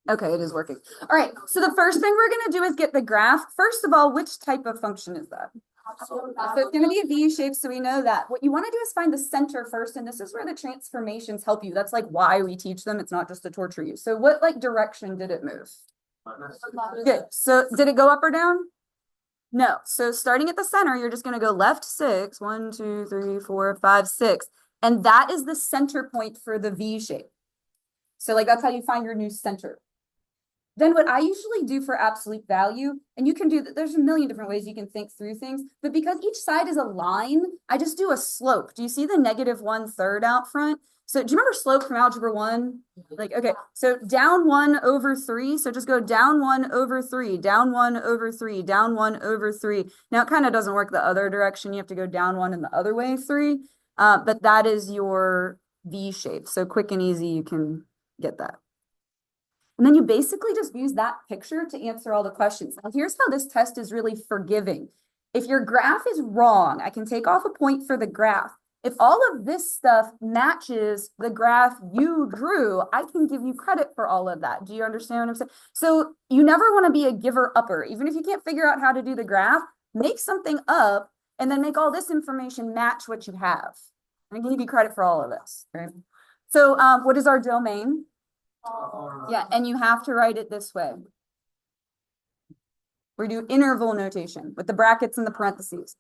Okay, it is working. All right, so the first thing we're going to do is get the graph. First of all, which type of function is that? So it's going to be a V shape, so we know that. What you want to do is find the center first, and this is where the transformations help you. That's like why we teach them. It's not just to torture you. So what like direction did it move? Good. So did it go up or down? No. So starting at the center, you're just going to go left 6. 1, 2, 3, 4, 5, 6. And that is the center point for the V shape. So like that's how you find your new center. Then what I usually do for absolute value, and you can do that, there's a million different ways you can think through things, but because each side is a line, I just do a slope. Do you see the -1/3 out front? So do you remember slope from algebra 1? Like, okay, so down 1/3. So just go down 1/3, down 1/3, down 1/3. Now it kind of doesn't work the other direction. You have to go down 1 and the other way 3. But that is your V shape. So quick and easy, you can get that. And then you basically just use that picture to answer all the questions. Now, here's how this test is really forgiving. If your graph is wrong, I can take off a point for the graph. If all of this stuff matches the graph you drew, I can give you credit for all of that. Do you understand what I'm saying? So you never want to be a giver-upper. Even if you can't figure out how to do the graph, make something up and then make all this information match what you have. And I can give you credit for all of this. Right? So what is our domain? Yeah, and you have to write it this way. We do interval notation with the brackets and the parentheses.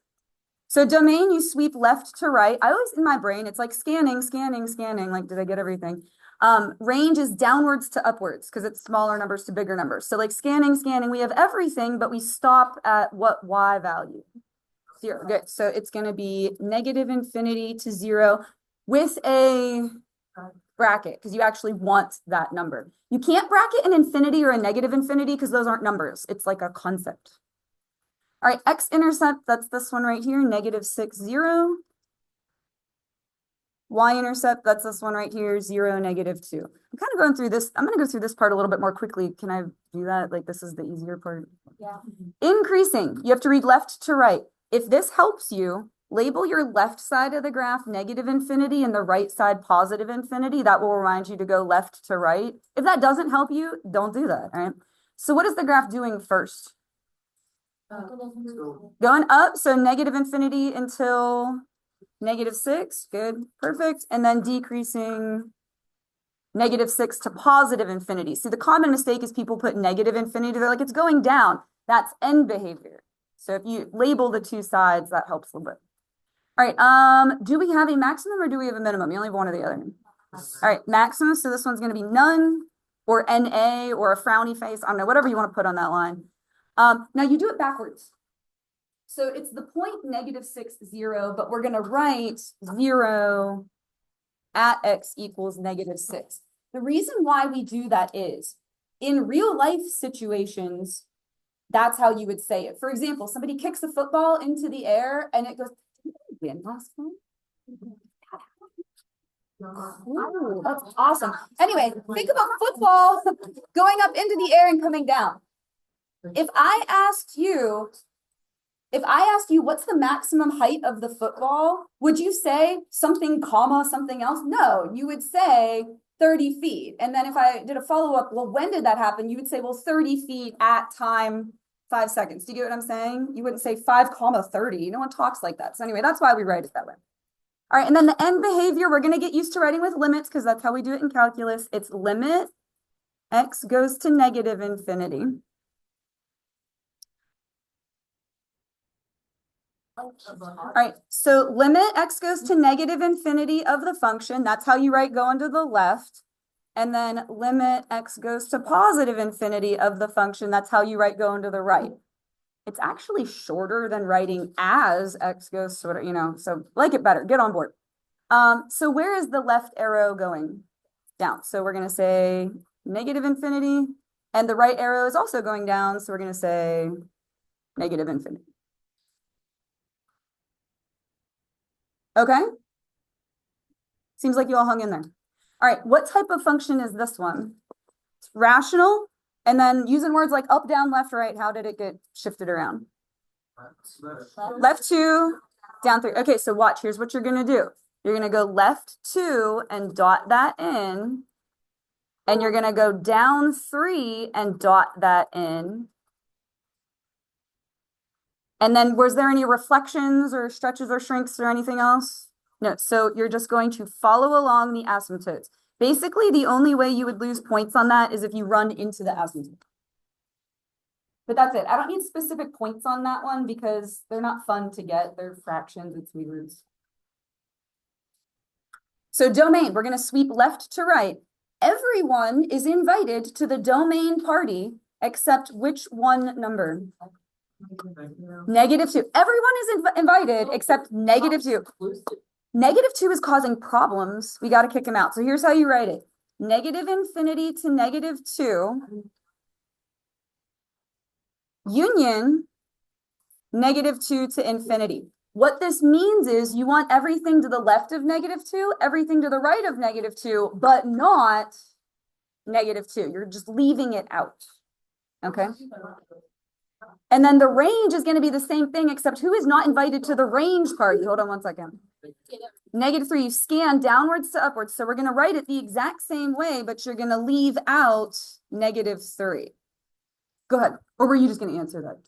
So domain, you sweep left to right. I always, in my brain, it's like scanning, scanning, scanning. Like, did I get everything? Range is downwards to upwards because it's smaller numbers to bigger numbers. So like scanning, scanning, we have everything, but we stop at what Y value? 0. Good. So it's going to be -infinity to 0 with a bracket because you actually want that number. You can't bracket an infinity or a negative infinity because those aren't numbers. It's like a concept. All right, x-intercept, that's this one right here, -6, 0. Y-intercept, that's this one right here, 0, -2. I'm kind of going through this. I'm going to go through this part a little bit more quickly. Can I do that? Like this is the easier part. Yeah. Increasing, you have to read left to right. If this helps you, label your left side of the graph -infinity and the right side +infinity. That will remind you to go left to right. If that doesn't help you, don't do that, all right? So what is the graph doing first? Going up, so -infinity until -6. Good, perfect. And then decreasing -6 to +infinity. See, the common mistake is people put -infinity. They're like, it's going down. That's end behavior. So if you label the two sides, that helps a little bit. All right, do we have a maximum or do we have a minimum? You only have one or the other. All right, maximum. So this one's going to be none or NA or a frowny face. I don't know, whatever you want to put on that line. Now you do it backwards. So it's the point -6, 0, but we're going to write 0 at x equals -6. The reason why we do that is in real life situations, that's how you would say it. For example, somebody kicks a football into the air and it goes, did we win last time? Ooh, that's awesome. Anyway, think about football going up into the air and coming down. If I asked you what's the maximum height of the football, would you say something comma something else? No, you would say 30 feet. And then if I did a follow-up, well, when did that happen? You would say, well, 30 feet at time 5 seconds. Do you get what I'm saying? You wouldn't say 5,30. No one talks like that. So anyway, that's why we write it that way. All right, and then the end behavior, we're going to get used to writing with limits because that's how we do it in calculus. It's limit x goes to -infinity. All right, so limit x goes to -infinity of the function. That's how you write going to the left. And then limit x goes to +infinity of the function. That's how you write going to the right. It's actually shorter than writing as x goes sort of, you know, so like it better, get on board. So where is the left arrow going? Down. So we're going to say -infinity, and the right arrow is also going down. So we're going to say -infinity. Okay. Seems like you all hung in there. All right. What type of function is this one? It's rational. And then using words like up, down, left, right, how did it get shifted around? Left 2, down 3. Okay, so watch. Here's what you're going to do. You're going to go left 2 and dot that in. And you're going to go down 3 and dot that in. And then was there any reflections or stretches or shrinks or anything else? No, so you're just going to follow along the asymptotes. Basically, the only way you would lose points on that is if you run into the asymptote. But that's it. I don't need specific points on that one because they're not fun to get. They're fractions and square roots. So domain, we're going to sweep left to right. Everyone is invited to the domain party except which one number? -2. Everyone is invited except -2. -2 is causing problems. We got to kick him out. So here's how you write it. -infinity to -2 union -2 to infinity. What this means is you want everything to the left of -2, everything to the right of -2, but not -2. You're just leaving it out. Okay. And then the range is going to be the same thing, except who is not invited to the range party? Hold on one second. -3, you scan downwards to upwards. So we're going to write it the exact same way, but you're going to leave out -3. Go ahead. Or were you just going to answer that?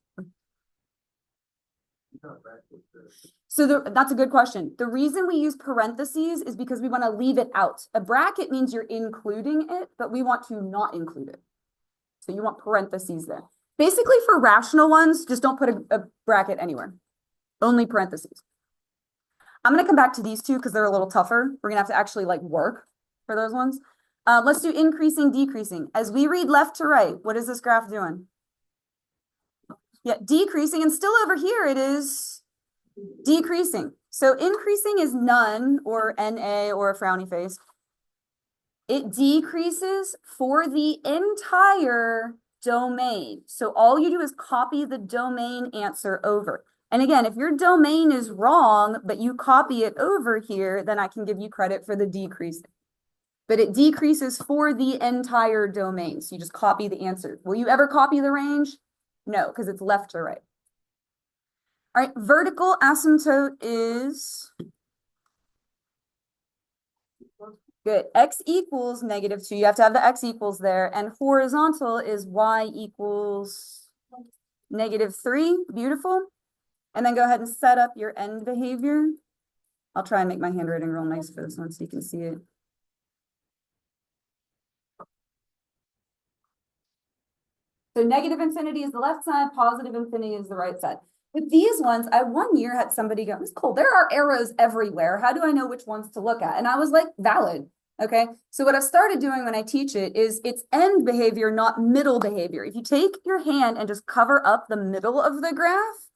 So that's a good question. The reason we use parentheses is because we want to leave it out. A bracket means you're including it, but we want to not include it. So you want parentheses there. Basically, for rational ones, just don't put a bracket anywhere. Only parentheses. I'm going to come back to these two because they're a little tougher. We're going to have to actually like work for those ones. Let's do increasing, decreasing. As we read left to right, what is this graph doing? Yeah, decreasing, and still over here it is decreasing. So increasing is none or NA or a frowny face. It decreases for the entire domain. So all you do is copy the domain answer over. And again, if your domain is wrong, but you copy it over here, then I can give you credit for the decreasing. But it decreases for the entire domain. So you just copy the answer. Will you ever copy the range? No, because it's left to right. All right, vertical asymptote is good. X equals -2. You have to have the X equals there. And horizontal is Y equals -3. Beautiful. And then go ahead and set up your end behavior. I'll try and make my handwriting real nice for this one so you can see it. So -infinity is the left side, positive infinity is the right side. With these ones, I one year had somebody go, "It's cool. There are arrows everywhere. How do I know which ones to look at?" And I was like, valid. Okay. So what I've started doing when I teach it is it's end behavior, not middle behavior. If you take your hand and just cover up the middle of the graph,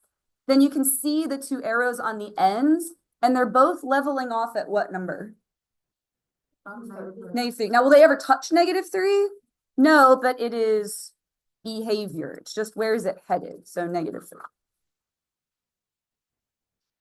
then you can see the two arrows on the ends, and they're both leveling off at what number? -3. Now, will they ever touch -3? No, but it is behavior. It's just where is it headed? So -3.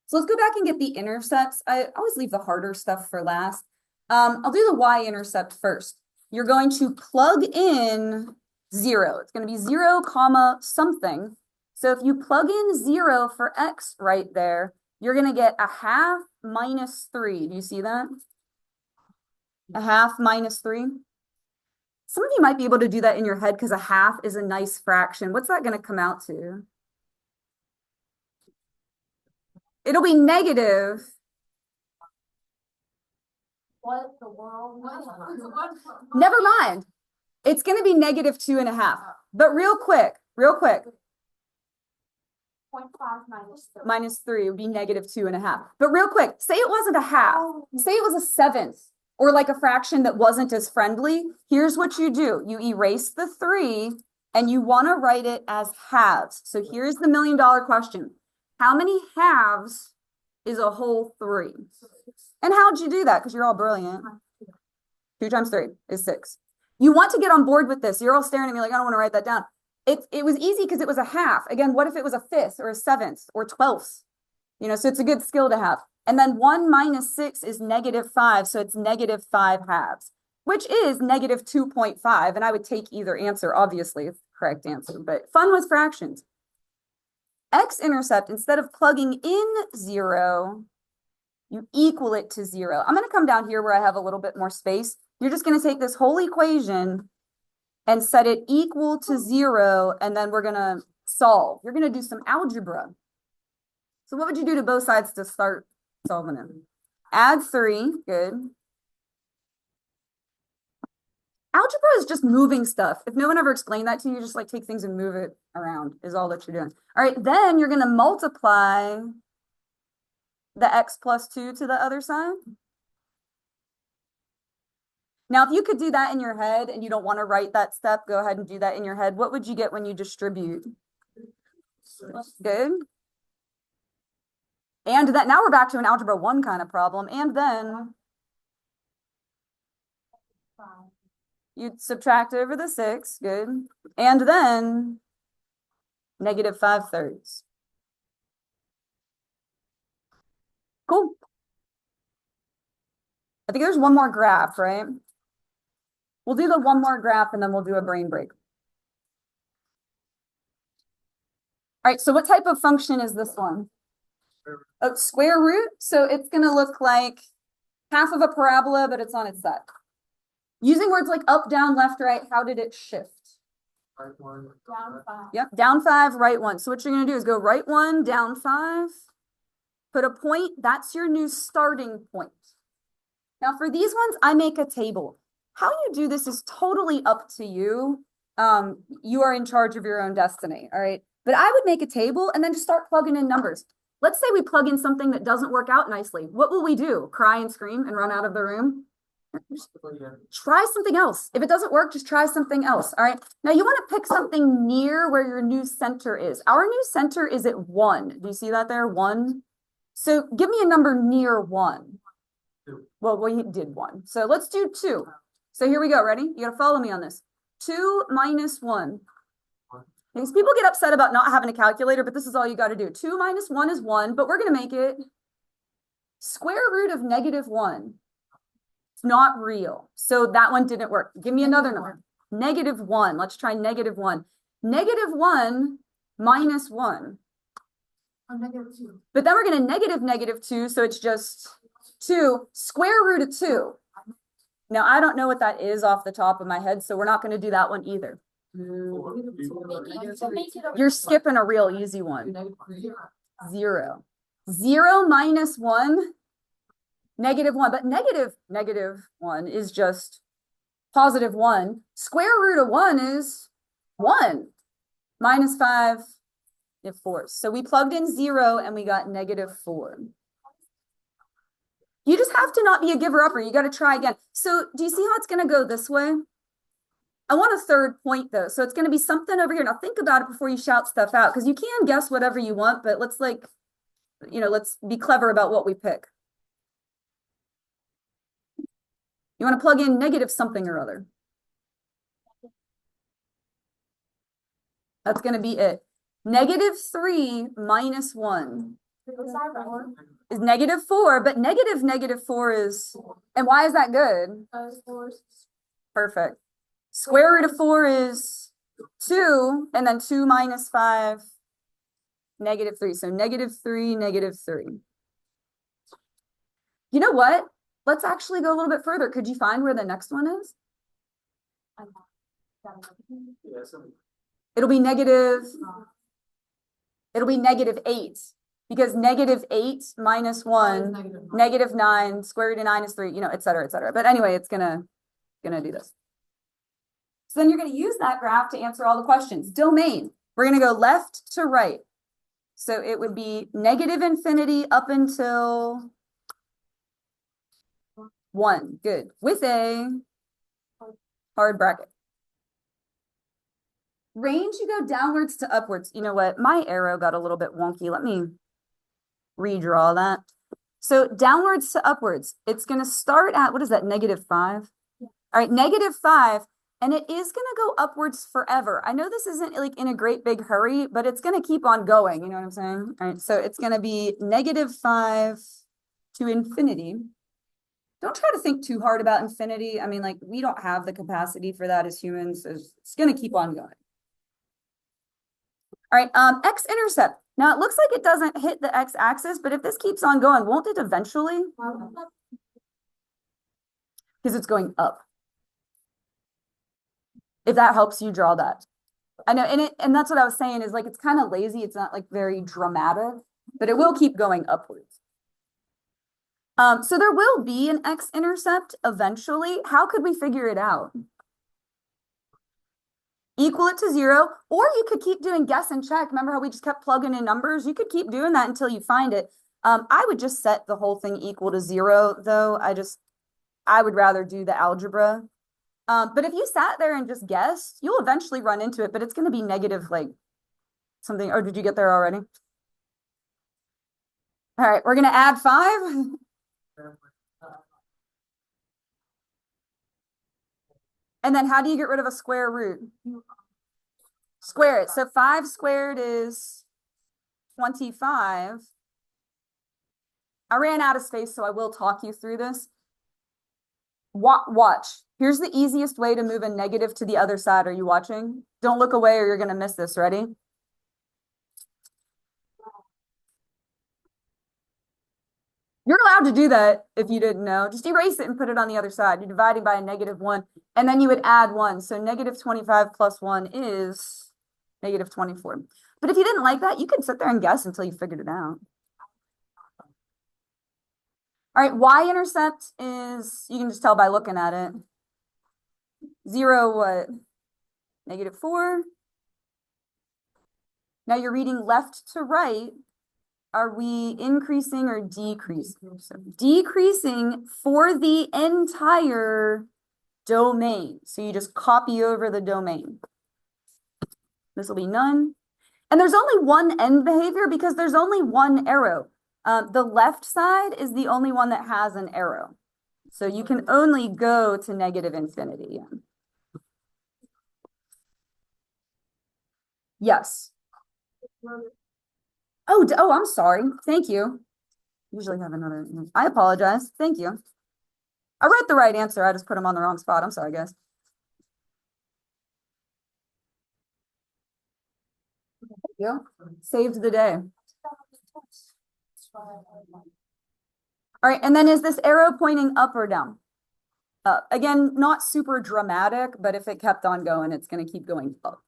So let's go back and get the intercepts. I always leave the harder stuff for last. I'll do the y-intercept first. You're going to plug in 0. It's going to be 0, comma something. So if you plug in 0 for x right there, you're going to get 1/2 - 3. Do you see that? 1/2 - 3. Some of you might be able to do that in your head because 1/2 is a nice fraction. What's that going to come out to? It'll be negative. What the world? Never mind. It's going to be -2.5. But real quick. 0.5 - 3. -3 would be -2.5. But real quick, say it wasn't 1/2. Say it was 1/7 or like a fraction that wasn't as friendly. Here's what you do. You erase the 3 and you want to write it as halves. So here's the $1 million question. How many halves is a whole 3? And how'd you do that? Because you're all brilliant. 2 times 3 is 6. You want to get on board with this. You're all staring at me like, I don't want to write that down. It was easy because it was 1/2. Again, what if it was 1/5 or 1/7 or 12th? You know, so it's a good skill to have. And then 1 - 6 is -5. So it's -5 halves, which is -2.5. And I would take either answer, obviously, it's the correct answer, but fun with fractions. X-intercept, instead of plugging in 0, You equal it to 0. I'm going to come down here where I have a little bit more space. You're just going to take this whole equation and set it equal to 0, and then we're going to solve. You're going to do some algebra. So what would you do to both sides to start solving it? Add 3, good. Algebra is just moving stuff. If no one ever explained that to you, just like take things and move it around is all that you're doing. All right, then you're going to multiply the x plus 2 to the other side. Now, if you could do that in your head and you don't want to write that step, go ahead and do that in your head. What would you get when you distribute? Good. And that now we're back to an algebra 1 kind of problem. And then you'd subtract over the 6, good. And then negative 5/3. Cool. I think there's one more graph, right? We'll do the one more graph and then we'll do a brain break. All right, so what type of function is this one? A square root. So it's going to look like half of a parabola, but it's on its side. Using words like up, down, left, right, how did it shift? Down 5. Yep, down 5, right 1. So what you're going to do is go right 1, down 5, put a point. That's your new starting point. Now for these ones, I make a table. How you do this is totally up to you. You are in charge of your own destiny, all right? But I would make a table and then just start plugging in numbers. Let's say we plug in something that doesn't work out nicely. What will we do? Cry and scream and run out of the room? Try something else. If it doesn't work, just try something else, all right? Now you want to pick something near where your new center is. Our new center is at 1. Do you see that there? 1. So give me a number near 1. 2. Well, we did 1. So let's do 2. So here we go. Ready? You got to follow me on this. 2 minus 1. Because people get upset about not having a calculator, but this is all you got to do. 2 minus 1 is 1, but we're going to make it square root of negative 1. It's not real. So that one didn't work. Give me another number. Negative 1. Let's try negative 1. Negative 1 minus 1. -2. But then we're going to negative 2, so it's just 2. Square root of 2. Now, I don't know what that is off the top of my head, so we're not going to do that one either. You're skipping a real easy one. 0. 0 minus 1, negative 1. But negative 1 is just positive 1. Square root of 1 is 1. Minus 5, 4. So we plugged in 0 and we got negative 4. You just have to not be a giver-upper. You got to try again. So do you see how it's going to go this way? I want a third point, though. So it's going to be something over here. Now think about it before you shout stuff out, because you can guess whatever you want, but let's let's be clever about what we pick. You want to plug in negative something or other. That's going to be it. Negative 3 minus 1. Is negative 4, but negative 4 is, and why is that good? Perfect. Square root of 4 is 2, and then 2 minus 5, negative 3. So negative 3, negative 3. You know what? Let's actually go a little bit further. Could you find where the next one is? It'll be negative 8. Because negative 8 minus 1, negative 9, square root of 9 is 3, et cetera, et cetera. But anyway, it's gonna do this. So then you're gonna use that graph to answer all the questions. Domain, we're gonna go left to right. So it would be negative infinity up until 1, good, with a hard bracket. Range, you go downwards to upwards. You know what? My arrow got a little bit wonky. Let me redraw that. So downwards to upwards, it's going to start at, what is that, negative 5? Yeah. All right, negative 5, and it is going to go upwards forever. I know this isn't like in a great big hurry, but it's going to keep on going. You know what I'm saying? All right, so it's going to be negative 5 to infinity. Don't try to think too hard about infinity. I mean, like, we don't have the capacity for that as humans. So it's going to keep on going. All right, x-intercept. Now it looks like it doesn't hit the x-axis, but if this keeps on going, won't it eventually? Because it's going up. If that helps you draw that. I know, and that's what I was saying is like, it's kind of lazy. It's not like very dramatic, but it will keep going upwards. So there will be an x-intercept eventually. How could we figure it out? Equal it to 0, or you could keep doing guess and check. Remember how we just kept plugging in numbers? You could keep doing that until you find it. I would just set the whole thing equal to 0, though. I would rather do the algebra. But if you sat there and just guessed, you'll eventually run into it, but it's going to be negative, like something. Or did you get there already? All right, we're going to add 5. And then how do you get rid of a square root? Square it. So 5 squared is 25. I ran out of space, so I will talk you through this. Watch. Here's the easiest way to move a negative to the other side. Are you watching? Don't look away or you're going to miss this. Ready? You're allowed to do that if you didn't know. Just erase it and put it on the other side. You're dividing by a -1, and then you would add 1. So -25 plus 1 is -24. But if you didn't like that, you could sit there and guess until you figured it out. All right, y-intercept is, you can just tell by looking at it. 0, what? -4. Now you're reading left to right. Are we increasing or decreasing? So decreasing for the entire domain. So you just copy over the domain. This will be none. And there's only one end behavior because there's only one arrow. The left side is the only one that has an arrow. So you can only go to -infinity. Yes. Oh, I'm sorry. Thank you. Usually have another. I apologize. Thank you. I wrote the right answer. I just put them on the wrong spot. I'm sorry, guys. Thank you. Saved the day. All right, and then is this arrow pointing up or down? Again, not super dramatic, but if it kept on going, it's going to keep going up.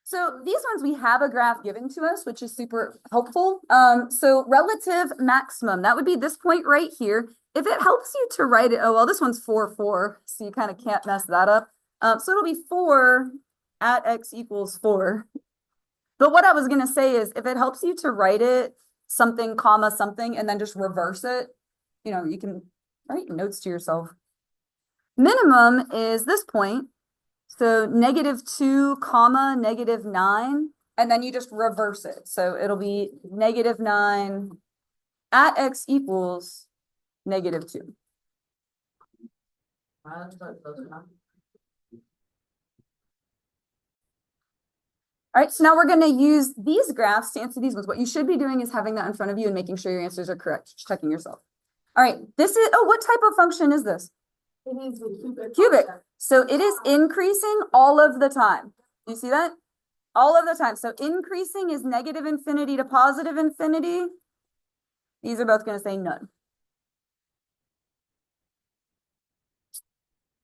So these ones, we have a graph given to us, which is super helpful. So relative maximum, that would be this point right here. If it helps you to write it, oh, well, this one's 4, 4, so you kind of can't mess that up. So it'll be 4 at x equals 4. But what I was going to say is if it helps you to write it something, comma, something, and then just reverse it, you know, you can write notes to yourself. Minimum is this point. So -2, comma, -9, and then you just reverse it. So it'll be -9 at x equals -2. All right, so now we're going to use these graphs to answer these ones. What you should be doing is having that in front of you and making sure your answers are correct, just checking yourself. All right, this is, oh, what type of function is this? It is the Cubic. So it is increasing all of the time. You see that? All of the time. So increasing is -infinity to +infinity. These are both going to say none.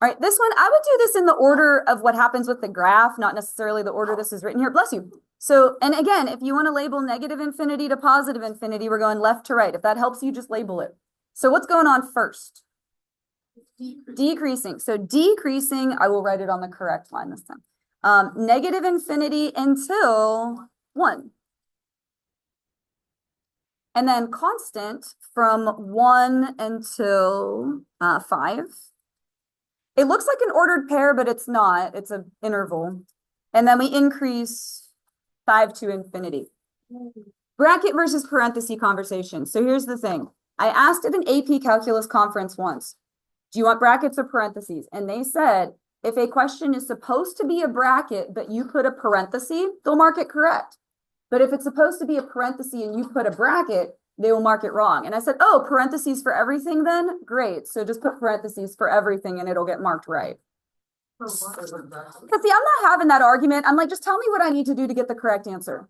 All right, this one, I would do this in the order of what happens with the graph, not necessarily the order this is written here. Bless you. So, and again, if you want to label -infinity to +infinity, we're going left to right. If that helps you, just label it. So what's going on first? Decreasing. So decreasing, I will write it on the correct line this time. -infinity until 1. And then constant from 1 until 5. It looks like an ordered pair, but it's not. It's an interval. And then we increase 5 to infinity. Bracket versus parenthesis conversation. So here's the thing. I asked at an AP Calculus conference once, do you want brackets or parentheses? And they said, if a question is supposed to be a bracket, but you put a parenthesis, they'll mark it correct. But if it's supposed to be a parenthesis and you put a bracket, they will mark it wrong. And I said, oh, parentheses for everything then? Great. So just put parentheses for everything and it'll get marked right. Because see, I'm not having that argument. I'm like, just tell me what I need to do to get the correct answer.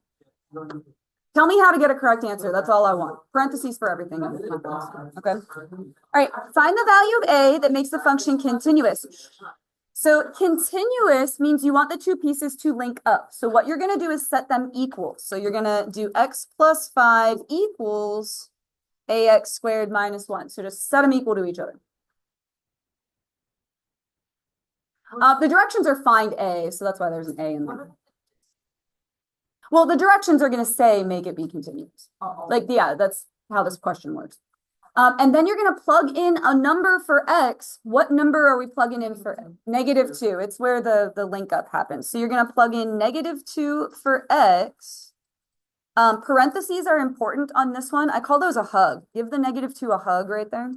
Tell me how to get a correct answer. That's all I want. Parentheses for everything. Okay. All right. Find the value of A that makes the function continuous. So continuous means you want the two pieces to link up. So what you're going to do is set them equal. So you're going to do x plus 5 equals ax squared minus 1. So just set them equal to each other. The directions are find A, so that's why there's an A in there. Well, the directions are going to say make it be continuous. Like, yeah, that's how this question works. And then you're going to plug in a number for x. What number are we plugging in for -2? It's where the link up happens. So you're going to plug in -2 for x. Parentheses are important on this one. I call those a hug. Give the -2 a hug right there.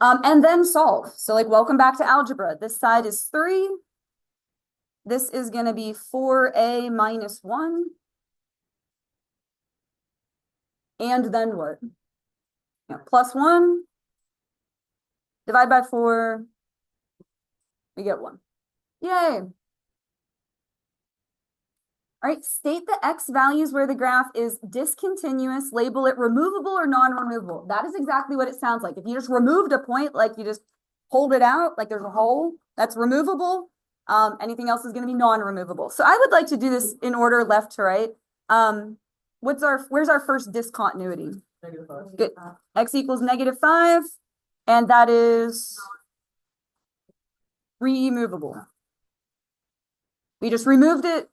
And then solve. So like, welcome back to algebra. This side is 3. This is going to be 4a minus 1. And then what? Yeah, plus 1. Divide by 4. We get 1. Yay. All right, state the x values where the graph is discontinuous, label it removable or non-removable. That is exactly what it sounds like. If you just removed a point, like you just hold it out, like there's a hole, that's removable. Anything else is going to be non-removable. So I would like to do this in order left to right. Where's our first discontinuity? -5. Good. X equals -5, and that is removable. We just removed it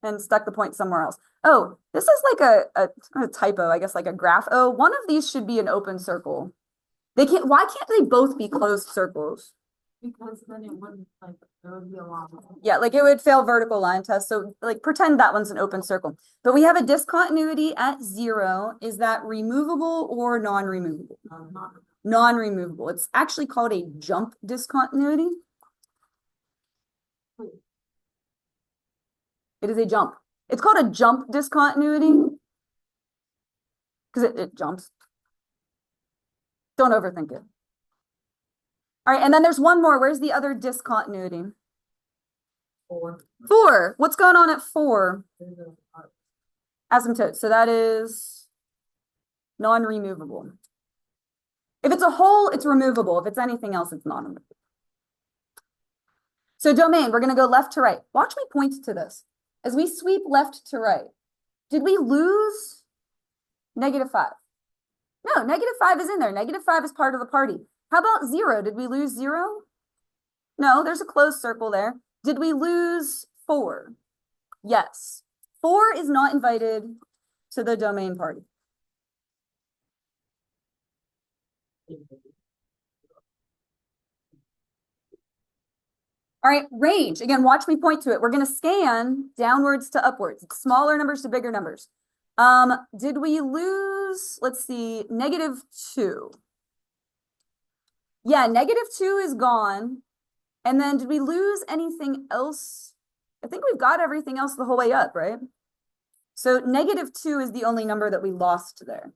and stuck the point somewhere else. Oh, this is like a typo, I guess, like a graph. Oh, one of these should be an open circle. Why can't they both be closed circles? Because then it wouldn't, like, there would be a lot. Yeah, like it would fail vertical line test. So like pretend that one's an open circle. But we have a discontinuity at 0. Is that removable or non-removable? Non-removable. It's actually called a jump discontinuity. It is a jump. It's called a jump discontinuity because it jumps. Don't overthink it. All right, and then there's one more. Where's the other discontinuity? 4. 4. What's going on at 4? Asymptote. So that is non-removable. If it's a hole, it's removable. If it's anything else, it's non-removable. So domain, we're going to go left to right. Watch me point to this. As we sweep left to right, did we lose -5? No, -5 is in there. -5 is part of the party. How about 0? Did we lose 0? No, there's a closed circle there. Did we lose 4? Yes. 4 is not invited to the domain party. All right, range. Again, watch me point to it. We're going to scan downwards to upwards, smaller numbers to bigger numbers. Did we lose, let's see, -2? Yeah, -2 is gone. And then did we lose anything else? I think we've got everything else the whole way up, right? So -2 is the only number that we lost there.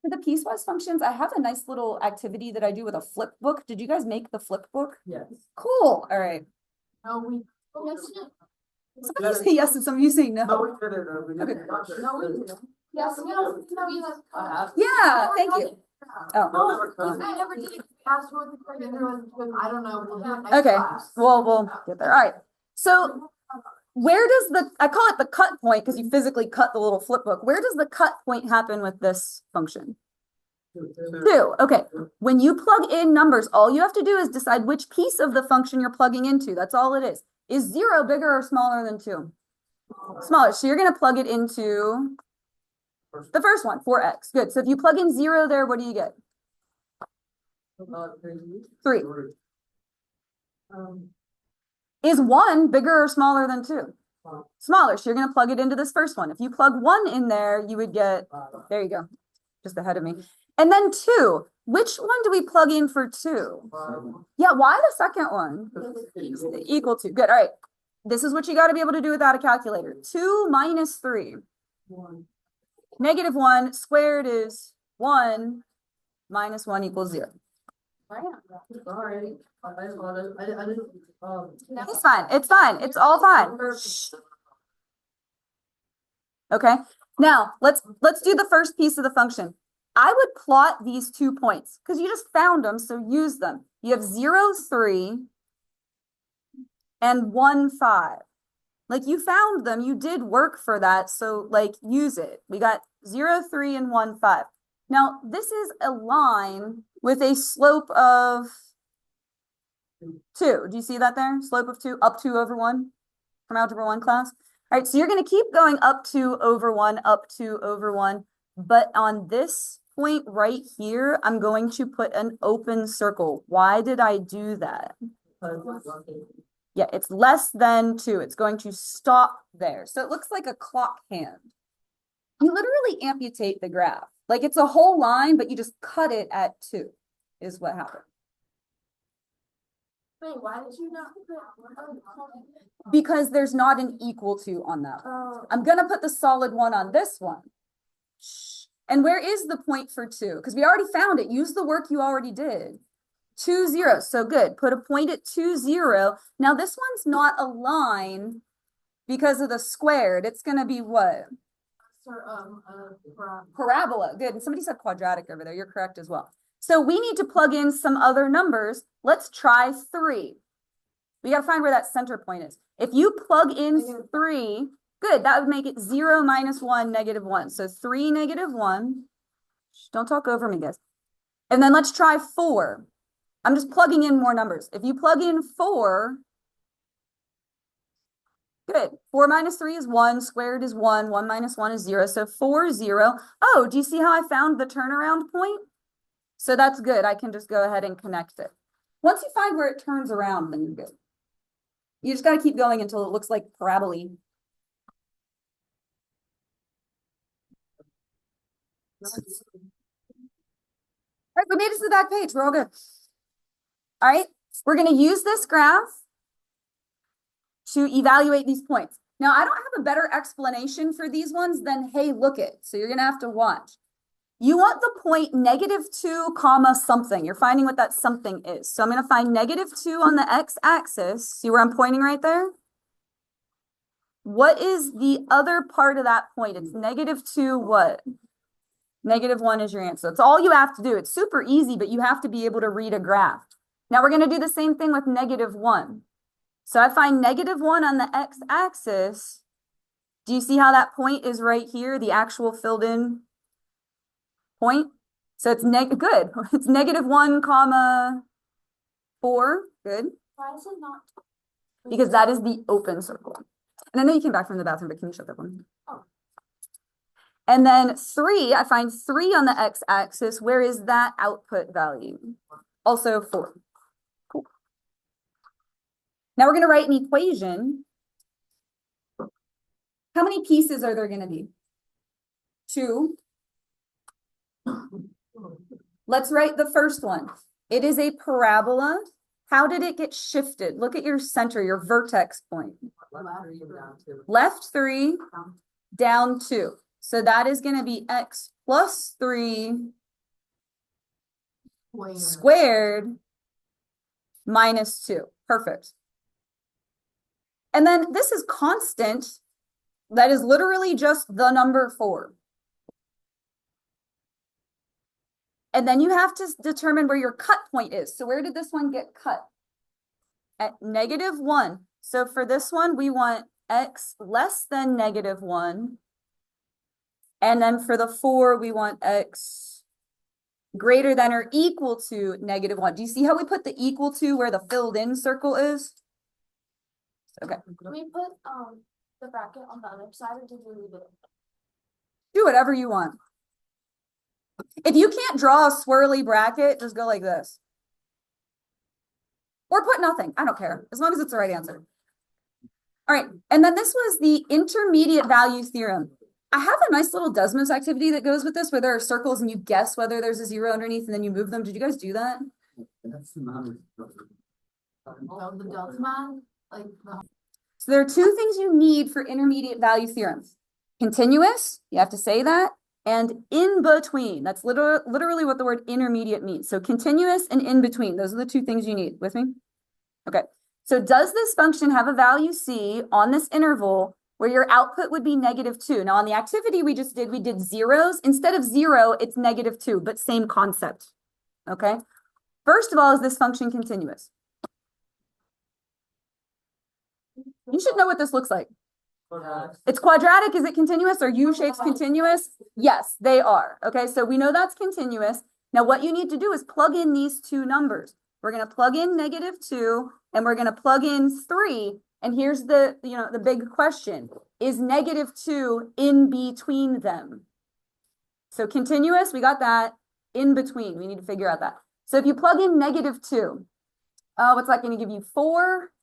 For the piecewise functions, I have a nice little activity that I do with a flip book. Did you guys make the flip book? Yes. Cool. All right. No, we. Some of you say yes and some of you say no. No, we did it. Okay. No, we didn't. Yes, no. Yeah, thank you. Oh. I never did. Password, I don't know. We'll do it next Okay, class. we'll get there. All right. So where does I call it the cut point because you physically cut the little flip book. Where does the cut point happen with this function? 2. Okay. When you plug in numbers, all you have to do is decide which piece of the function you're plugging into. That's all it is. Is 0 bigger or smaller than 2? Smaller. So you're going to plug it into the first one, 4x. Good. So if you plug in 0 there, what do you get? 3. Is 1 bigger or smaller than 2? Smaller. So you're going to plug it into this first one. If you plug 1 in there, you would get, there you go, just ahead of me. And then 2. Which one do we plug in for 2? Yeah, why the second one? Equal to. Good. All right. this is what you got to be able to do without a calculator. 2 minus 3. Negative 1 squared is 1 minus 1 equals 0. Sorry. I didn't, It's fine. It's fine. It's all fine. Okay. Now let's do the first piece of the function. I would plot these 2 points because you just found them, so use them. You have 0, 3 and 1, 5. Like you found them, you did work for that, so like use it. We got 0, 3 and 1, 5. Now this is a line with a slope of 2. Do you see that there? Slope of 2, up 2 over 1 from Algebra 1 class. All right, so you're going to keep going up 2 over 1, up 2 over 1. But on this point right here, I'm going to put an open circle. Why did I do that? Yeah, it's less than 2. It's going to stop there. So it looks like a clock hand. You literally amputate the graph. Like it's a whole line, but you just cut it at 2 is what happened. Wait, why did you not? Because there's not an equal to on that. I'm going to put the solid 1 on this one. And where is the point for 2? Because we already found it. Use the work you already did. 2, 0. So good. Put a point at 2, 0. Now this one's not a line because of the squared. It's going to be what? Parabola. Good. And somebody said quadratic over there. You're correct as well. So we need to plug in some other numbers. Let's try 3. We got to find where that center point is. If you plug in 3, good, that would make it 0, minus 1, negative 1. So 3, negative 1. Don't talk over me, guys. And then let's try 4. I'm just plugging in more numbers. If you plug in 4, good. 4 minus 3 is 1, squared is 1, 1 minus 1 is 0. So 4, 0. Oh, do you see how I found the turnaround point? So that's good. I can just go ahead and connect it. Once you find where it turns around, then you're good. You just got to keep going until it looks like parabola. All right, we made it to the back page. We're all good. All right, we're going to use this graph to evaluate these points. Now, I don't have a better explanation for these ones than, hey, look it. So you're going to have to watch. You want the point negative 2 comma something. You're finding what that something is. So I'm going to find negative 2 on the x-axis. See where I'm pointing right there? What is the other part of that point? It's negative 2 what? Negative 1 is your answer. That's all you have to do. It's super easy, but you have to be able to read a graph. Now we're going to do the same thing with negative 1. So I find negative 1 on the x-axis. Do you see how that point is right here? The actual filled in point. So it's good. It's negative 1 comma 4. Good. Why is it not? Because that is the open circle. And I know you came back from the bathroom, but can you shut that one? Oh. And then 3, I find 3 on the x-axis. Where is that output value? Also 4. Cool. Now we're going to write an equation. How many pieces are there going to be? 2. Let's write the first one. It is a parabola. How did it get shifted? Look at your center, your vertex point. Left 3, down 2. So that is going to be x plus 3 squared minus 2. Perfect. And then this is constant. That is literally just the number 4. And then you have to determine where your cut point is. So where did this one get cut? At negative 1. So for this one, we want x less than negative 1. And then for the 4, we want x greater than or equal to negative 1. Do you see how we put the equal to where the filled in circle is? Okay. Can we put the bracket on the other side, or did you leave it? Do whatever you want. If you can't draw a swirly bracket, just go like this. Or put nothing. I don't care, as long as it's the right answer. All right, and then this was the intermediate value theorem. I have a nice little Desmos activity that goes with this, where there are circles and you guess whether there's a 0 underneath and then you move them. Did you guys do that? The Desmos, like So there are two things you need for intermediate value theorems. Continuous, you have to say that, and in between. That's literally what the word intermediate means. So continuous and in between, those are the two things you need. With me? Okay. So does this function have a value c on this interval where your output would be -2? Now on the activity we just did, we did zeros. Instead of 0, it's -2, but same concept. Okay. First of all, is this function continuous? You should know what this looks like. It's quadratic. Is it continuous? Are U-shapes continuous? Yes, they are. Okay, so we know that's continuous. Now what you need to do is plug in these two numbers. We're going to plug in -2 and we're going to plug in 3. And here's the big question. Is -2 in between them? So continuous, we got that. In between, we need to figure out that. So if you plug in -2, what's that going to give you? 4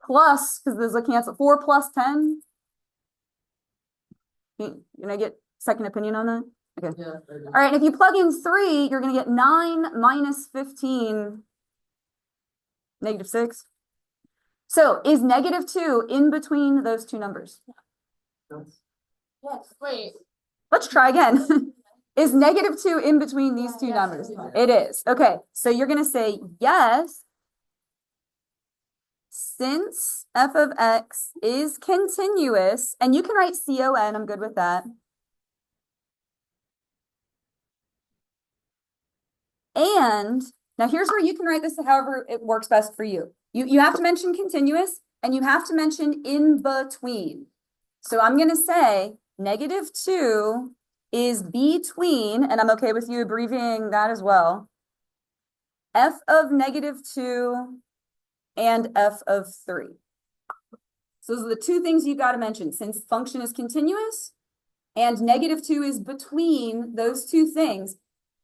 plus, because there's a cancel, 4 plus 10. Can I get second opinion on that? Okay. Yeah, all right, if you plug in 3, you're going to get 9 minus 15, -6. So is -2 in between those two numbers? Yes, wait. Let's try again. Is -2 in between these two numbers? It is. Okay, so you're going to say yes. Since f of x is continuous, and you can write CON, I'm good with that. And now here's where you can write this however it works best for you. You have to mention continuous and you have to mention in between. So I'm going to say -2 is between, and I'm okay with you abbreviating that as well, f of -2 and f of 3. So those are the two things you've got to mention. Since function is continuous and -2 is between those two things.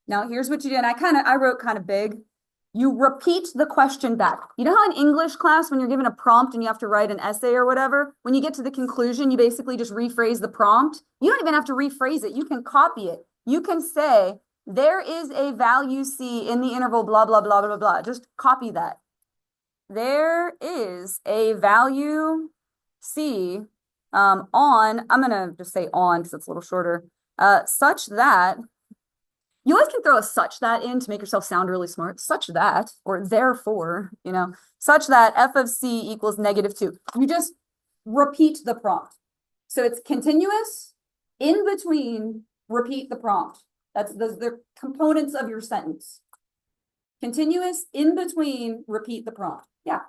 Now here's what you do, and I wrote kind of big. You repeat the question back. You know how in English class, when you're given a prompt and you have to write an essay or whatever, when you get to the conclusion, you basically just rephrase the prompt. You don't even have to rephrase it. You can copy it. You can say, there is a value c in the interval blah, blah, blah, blah, blah. Just copy that. There is a value c on, I'm going to just say on because it's a little shorter, such that, you always can throw a such that in to make yourself sound really smart, such that, or therefore, such that f of c equals -2. You just repeat the prompt. So it's continuous, in between, repeat the prompt. That's the components of your sentence. Continuous, in between, repeat the prompt. Yeah.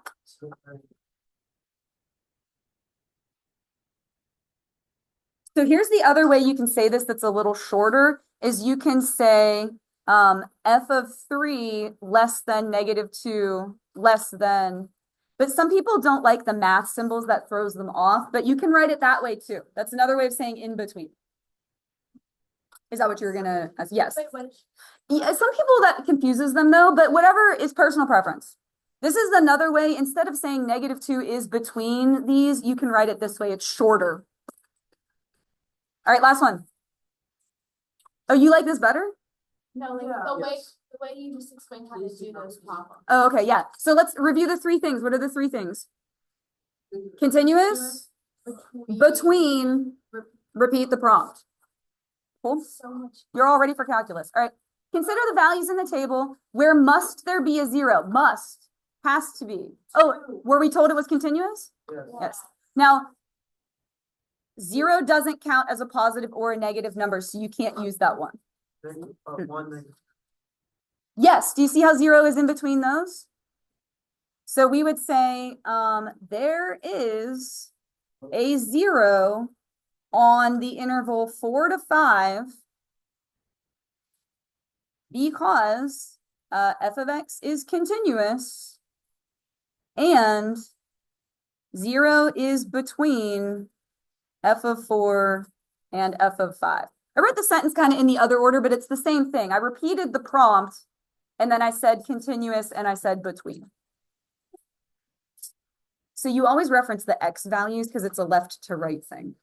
So here's the other way you can say this that's a little shorter, is you can say f of 3 less than -2 less than, but some people don't like the math symbols, that throws them off, but you can write it that way too. That's another way of saying in between. Is that what you're gonna, yes. Yeah, some people that confuses them though, but whatever is personal preference. This is another way, instead of saying -2 is between these, you can write it this way, it's shorter. All right, last one. Oh, you like this better? No, like the way you just explained how to do those problems. Oh, okay, yeah. So let's review the 3 things. What are the 3 things? Continuous, between, repeat the prompt. Cool. You're all ready for calculus. All right. Consider the values in the table. Where must there be a 0? Must. Has to be. Oh, were we told it was continuous? Yes. Now, 0 doesn't count as a positive or a negative number, so you can't use that one. Yes, do you see how 0 is in between those? So we would say there is a 0 on the interval 4 to 5 because f of x is continuous and 0 is between f of 4 and f of 5. I wrote the sentence kind of in the other order, but it's the same thing. I repeated the prompt, and then I said continuous, and I said between. So you always reference the x values because it's a left to right thing.